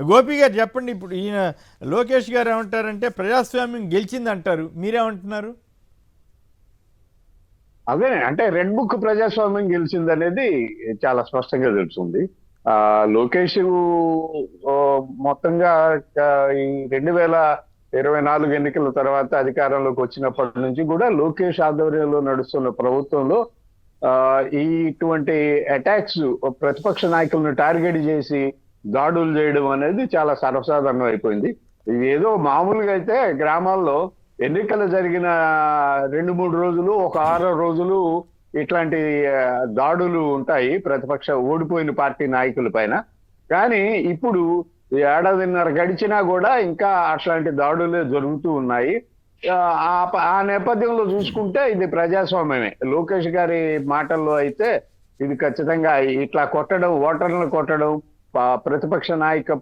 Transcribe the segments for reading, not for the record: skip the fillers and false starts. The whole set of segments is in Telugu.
గోపి గారు చెప్పండి, ఇప్పుడు ఈయన లోకేష్ గారు ఏమంటారంటే ప్రజాస్వామ్యం గెలిచింది అంటారు, మీరేమంటున్నారు? అదే అంటే రెడ్ బుక్ ప్రజాస్వామ్యం గెలిచిందనేది చాలా స్పష్టంగా తెలుస్తుంది. ఆ లోకేష్ ఓ, మొత్తంగా ఈ 2024 ఎన్నికల తర్వాత అధికారంలోకి వచ్చినప్పటి నుంచి కూడా లోకేష్ ఆధ్వర్యంలో నడుస్తున్న ప్రభుత్వంలో ఆ ఈ ఇటువంటి అటాక్స్ ప్రతిపక్ష నాయకులను టార్గెట్ చేసి దాడులు చేయడం అనేది చాలా సర్వసాధారణం అయిపోయింది. ఇది ఏదో మామూలుగా అయితే గ్రామాల్లో ఎన్నికలు జరిగిన 2-3 రోజులు, ఒక 6 రోజులు ఇట్లాంటి దాడులు ఉంటాయి ప్రతిపక్ష ఓడిపోయిన పార్టీ నాయకుల పైన. కానీ ఇప్పుడు ఏడాదిన్నర గడిచినా కూడా ఇంకా అట్లాంటి దాడులే జరుగుతూ ఉన్నాయి. ఆ నేపథ్యంలో చూసుకుంటే ఇది ప్రజాస్వామ్యమే. లోకేష్ గారి మాటల్లో అయితే ఇది ఖచ్చితంగా ఇట్లా కొట్టడం, ఓటర్లను కొట్టడం, ప్రతిపక్ష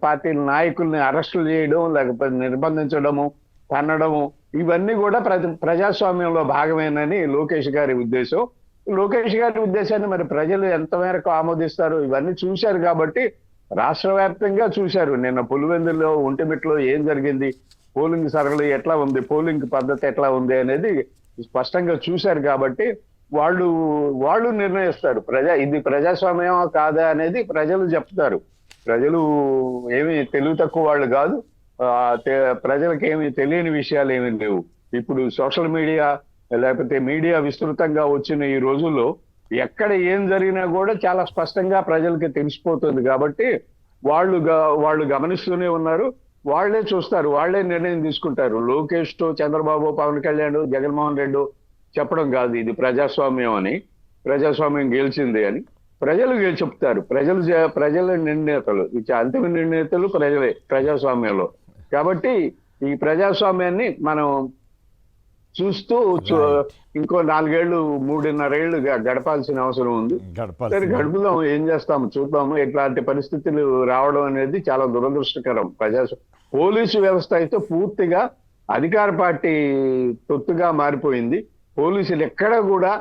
పార్టీల నాయకుల్ని అరెస్టులు చేయడం, లేకపోతే నిర్బంధించడము, తన్నడము, ఇవన్నీ కూడా ప్రజాస్వామ్యంలో భాగమేనని లోకేష్ గారి ఉద్దేశం. లోకేష్ గారి ఉద్దేశాన్ని మరి ప్రజలు ఎంత మేరకు ఆమోదిస్తారు ఇవన్నీ చూశారు కాబట్టి, రాష్ట్ర వ్యాప్తంగా చూశారు. నిన్న పులివెందులో, ఒంటిమిట్టలో ఏం జరిగింది, పోలింగ్ సరళి ఎట్లా ఉంది, పోలింగ్ పద్ధతి ఎట్లా ఉంది అనేది స్పష్టంగా చూశారు కాబట్టి వాళ్ళు నిర్ణయిస్తారు. ఇది ప్రజాస్వామ్యమా కాదా అనేది ప్రజలు చెప్తారు. ప్రజలు ఏమి తెలివి తక్కువ వాళ్ళు కాదు. ప్రజలకు ఏమి తెలియని విషయాలు ఏమీ లేవు. ఇప్పుడు సోషల్ మీడియా లేకపోతే మీడియా విస్తృతంగా వచ్చిన ఈ రోజుల్లో ఎక్కడ ఏం జరిగినా కూడా చాలా స్పష్టంగా ప్రజలకి తెలిసిపోతుంది కాబట్టి వాళ్ళు గమనిస్తూనే ఉన్నారు. వాళ్లే చూస్తారు, వాళ్లే నిర్ణయం తీసుకుంటారు. లోకేష్ తో చంద్రబాబు, పవన్ కళ్యాణ్, జగన్మోహన్ రెడ్డి చెప్పడం కాదు ఇది ప్రజాస్వామ్యం అని, ప్రజాస్వామ్యం గెలిచింది అని. ప్రజలు చెప్తారు. ప్రజల నిర్ణేతలు, అంతిమ నిర్ణేతలు ప్రజలే ప్రజాస్వామ్యంలో. కాబట్టి ఈ ప్రజాస్వామ్యాన్ని మనం చూస్తూ ఇంకో 4 ఏళ్ళు, 3.5 ఏళ్ళు గడపాల్సిన అవసరం ఉంది. సరే గడుపుదాం, ఏం చేస్తాము చూద్దాము. ఇట్లాంటి పరిస్థితులు రావడం అనేది చాలా దురదృష్టకరం. పోలీసు వ్యవస్థ అయితే పూర్తిగా అధికార పార్టీ తొత్తుగా మారిపోయింది. పోలీసులు ఎక్కడ కూడా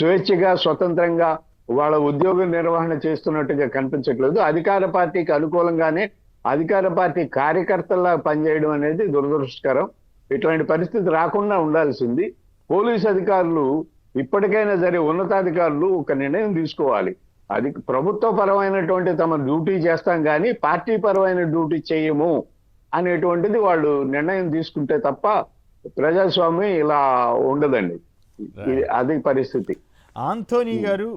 స్వేచ్ఛగా, స్వతంత్రంగా వాళ్ళ ఉద్యోగ నిర్వహణ చేస్తున్నట్టుగా కనిపించట్లేదు. అధికార పార్టీకి అనుకూలంగానే అధికార పార్టీ కార్యకర్తల్లా పనిచేయడం అనేది దురదృష్టకరం. ఇట్లాంటి పరిస్థితి రాకుండా ఉండాల్సింది. పోలీసు అధికారులు ఇప్పటికైనా సరే, ఉన్నతాధికారులు ఒక నిర్ణయం తీసుకోవాలి. అది ప్రభుత్వ పరమైనటువంటి తమ డ్యూటీ చేస్తాం కానీ పార్టీ పరమైన డ్యూటీ చేయము అనేటువంటిది వాళ్ళు నిర్ణయం తీసుకుంటే తప్ప ప్రజాస్వామ్యం ఇలా ఉండదండి. అది పరిస్థితి. ఆంథోనీ గారు